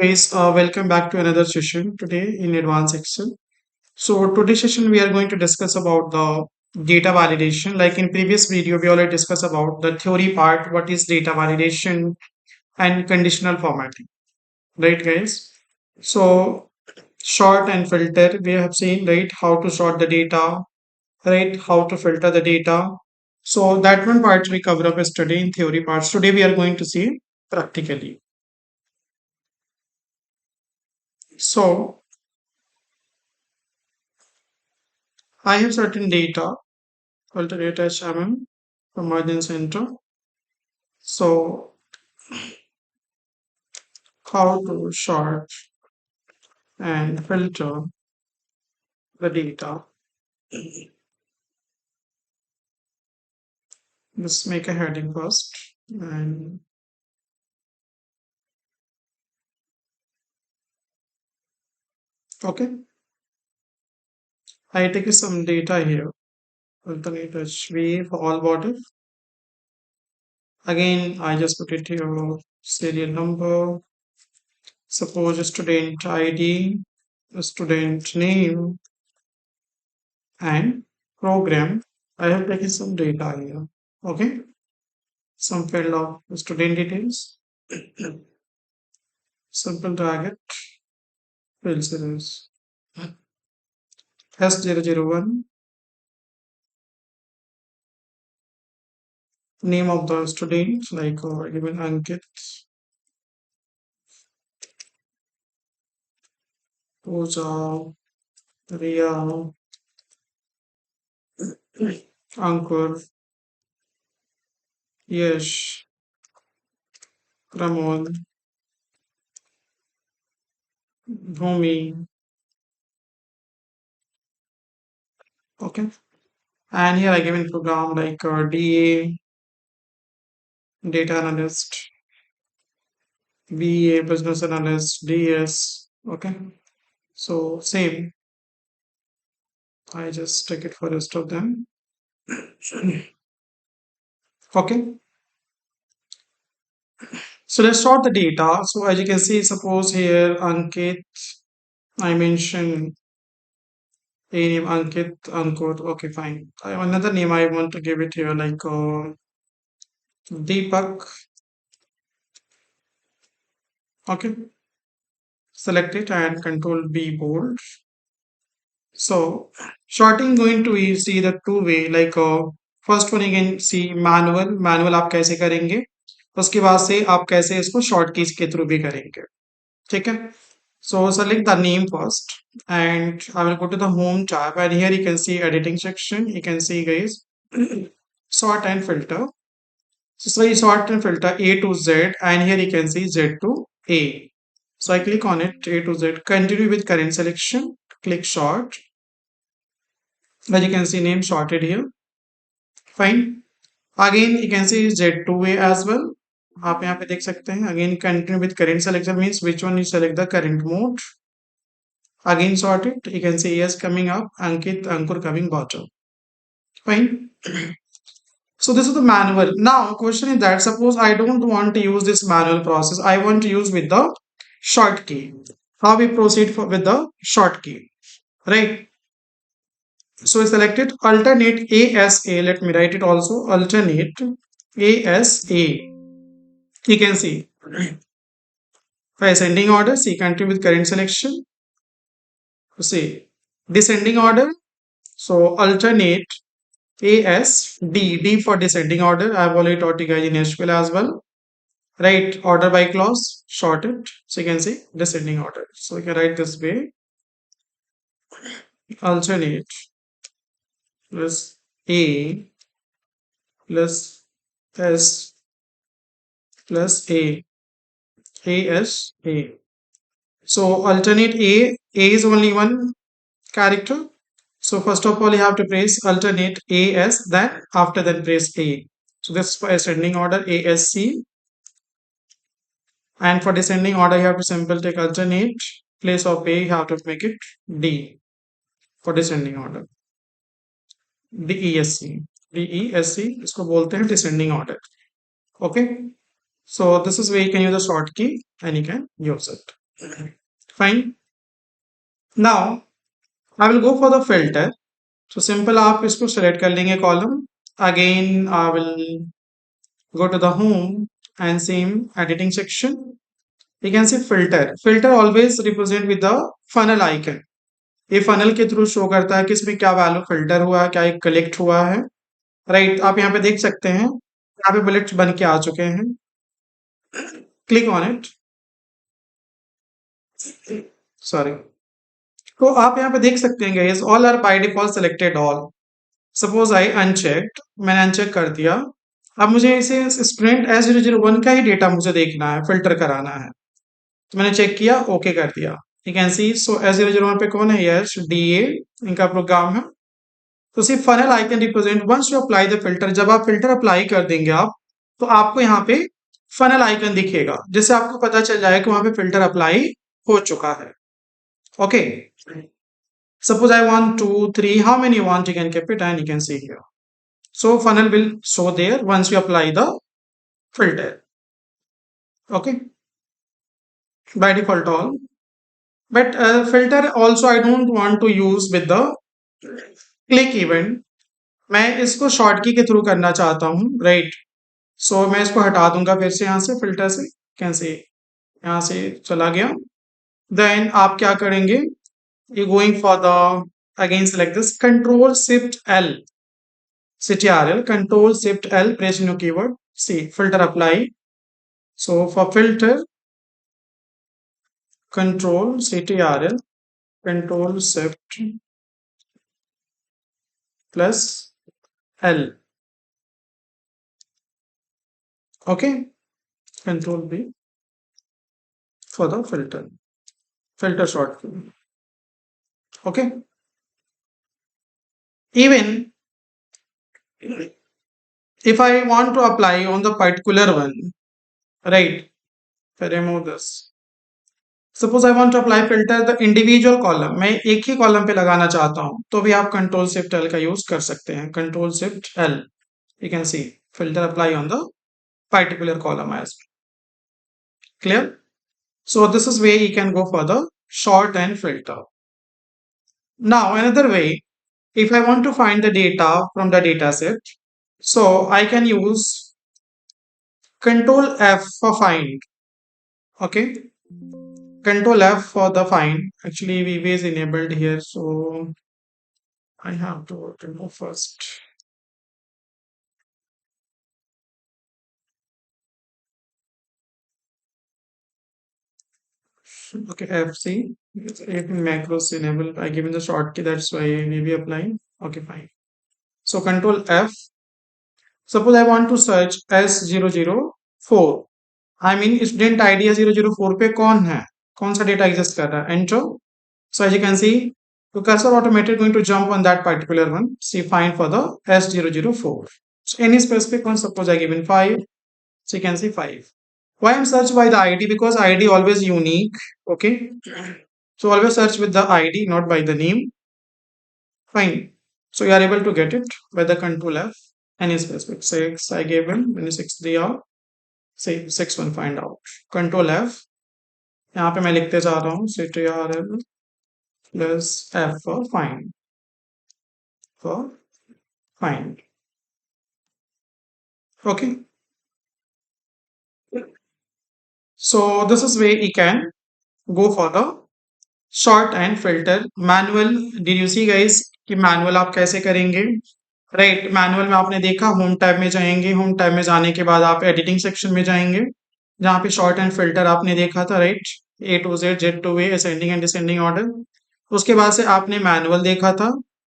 Guys, welcome back to another session today in Advanced Excel. So today's session we are going to discuss about the data validation. Like in previous video, we already discussed about the theory part, what is data validation and conditional formatting, right, guys? So sort and filter, we have seen, right, how to sort the data, right, how to filter the data. So that one part we cover up yesterday in theory parts. Today we are going to see practically. So I have certain data alternate HMM from margin center. So how to sort and filter the data. Let's make a heading first. And okay, I take some data here. Alternate HV for all border. Again, I just put it here serial number. Suppose student ID, student name, and program. I have taken some data here. Okay, some field of student details. Simple target field series S001, name of the student like given Ankit, Pooja, Riya, Ankur, Yash, Pramod, Bhumi. Okay, and here I given program like DA, data analyst, BA, business analyst, DS. Okay, so same. I just take it for rest of them. Okay, so let's sort the data. So as you can see, suppose here Ankit, I mention a name Ankit, Ankur. Okay, fine. Another name I want to give it here like Deepak. Okay, select it and Control B bold. So sorting going to see the two way like first one you can see manual आप कैसे करेंगे उसके बाद से आप कैसे इसको short keys के थ्रू भी करेंगे ठीक है so select the name first and I will go to the home tab and here you can see editing section you can see guys sort and filter so you sort and filter A to Z and here you can see Z to A. So I click on it A to Z, continue with current selection, click sort. As you can see name sorted here. Fine. Again you can see Z to A as well. आप यहाँ पे देख सकते हैं again continue with current selection means which one you select the current mode. Again sort it. You can see yes coming up, Ankit, Ankur coming bottom. Fine. So this is the manual. Now question is that suppose I don't want to use this manual process. I want to use with the short key. How we proceed with the short key, right? So I selected alternate ASA. Let me write it also. Alternate ASA. You can see by ascending order. See continue with current selection. See descending order. So alternate D for descending order. I have already taught you guys in SQL as well. Right, order by clause, short it. So you can see descending order. So you can write this way alternate plus A plus S plus A. So alternate A is only one character. So first of all, you have to press alternate AS, then after that press A. So this is for ascending order ASC. And for descending order, you have to simply take alternate place of A, you have to make it D for descending order. DESC. DESC इसको बोलते हैं descending order. Okay. So this is where you can use the short key and you can use it. Fine. Now I will go for the filter. तो simple आप इसको select कर लेंगे column. Again I will go to the home and same editing section. You can see filter. Filter always represent with the funnel icon. ये funnel के through show करता है कि इसमें क्या वैल्यू फिल्टर हुआ है, क्या एक कलेक्ट हुआ है. राइट, आप यहाँ पे देख सकते हैं यहाँ पे बुलेट्स बन के आ चुके हैं. Click on it. सॉरी. तो आप यहाँ पे देख सकते हैं guys, all are by default selected all. Suppose I unchecked, मैंने अनचेक कर दिया. अब मुझे इसे स्टूडेंट S001 का ही डेटा मुझे देखना है, फिल्टर कराना है. तो मैंने चेक किया, ओके कर दिया. You can see. So S001 पे कौन है? यस, DA इनका प्रोग्राम है. तो सिर्फ funnel icon represent once you apply the filter. जब आप फिल्टर अप्लाई कर देंगे आप, तो आपको यहाँ पे फनल आइकन दिखेगा, जिससे आपको पता चल जाएगा कि वहां पे फिल्टर अप्लाई हो चुका है. Okay. Suppose I want 2, 3, how many you want, you can keep it and you can see here. So funnel will show there once you apply the filter. Okay, by default all. But filter also I don't want to use with the click event. मैं इसको short की के through करना चाहता हूँ. Right. सो मैं इसको हटा दूंगा फिर से यहाँ से फिल्टर से. कैसे यहाँ से चला गया. देन आप क्या करेंगे? You going for the again select this control shift L. CTRL, Control Shift L, press new keyword. See, filter apply. So for filter, Control CTRL, Control Shift plus L. Okay, Control B for the filter shortcut. Okay, even if I want to apply on the particular one, right? If I remove this. Suppose I want to apply filter the individual column. मैं एक ही column पे लगाना चाहता हूं, तो भी आप control shift L का यूज कर सकते हैं. Control shift L. You can see filter apply on the particular column as clear. So this is where you can go for the short and filter. Now another way, if I want to find the data from the data set, so I can use control F for find. Okay, control F for the find. Actually VB is enabled here, so I have to remove first. Okay, FC. Macros enabled. I given the short key, that's why we be applying. Okay, fine. So control F. Suppose I want to search S004. I mean student ID 004 पे कौन है, कौन सा data exist कर रहा है. Enter. So as you can see, the cursor automatically going to jump on that particular one. See, find for the S004. So any specific one, suppose I given 5. So you can see 5. Why I'm search by the ID? Because ID always unique. Okay. So always search with the ID, not by the name. Fine. So you are able to get it by the control F. Any specific 6 I gave him. When 6 3 are, say 6 1 find out. Control F. यहाँ पे मैं लिखते जा रहा हूँ CTRL plus F for find. For find. Okay. So this is where you can go for the short and filter. Manual, did you see guys कि manual आप कैसे करेंगे? राइट, मैनुअल में आपने देखा होम टैब में जाएंगे. होम टैब में जाने के बाद आप एडिटिंग सेक्शन में जाएंगे, जहाँ पे शॉर्ट एंड फिल्टर आपने देखा था. Right, A to Z, Z to A, ascending and descending order. उसके बाद से आपने मैनुअल देखा था.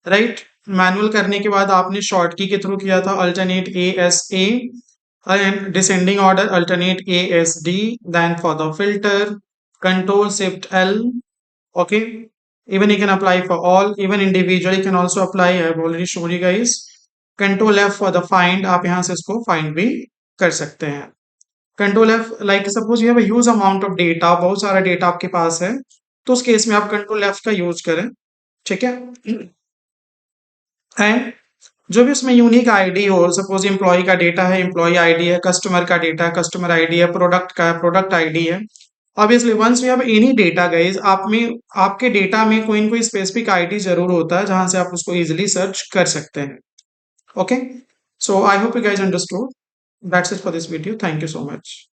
राइट, मैनुअल करने के बाद आपने शॉर्ट की के थ्रू किया था alternate ASA and descending order alternate ASD. Then for the filter, control shift L. Okay, even you can apply for all, even individually can also apply. I have already shown you guys. Control F for the find. आप यहाँ से इसको find भी कर सकते हैं. Control F, like suppose you have a huge amount of data, बहुत सारा डेटा आपके पास है, तो उस केस में आप Control F का यूज करें. ठीक है. एंड जो भी उसमें यूनिक आईडी हो, सपोज एम्प्लॉय का डेटा है, एम्प्लॉय आईडी है, कस्टमर का डेटा है, कस्टमर आईडी है, प्रोडक्ट का है, प्रोडक्ट आईडी है, obviously once we have any data guys, आप में आपके डेटा में कोई ना कोई स्पेसिफिक आईडी जरूर होता है जहां से आप उसको इजीली सर्च कर सकते हैं. Okay, so I hope you guys understood. That's it for this video. Thank you so much.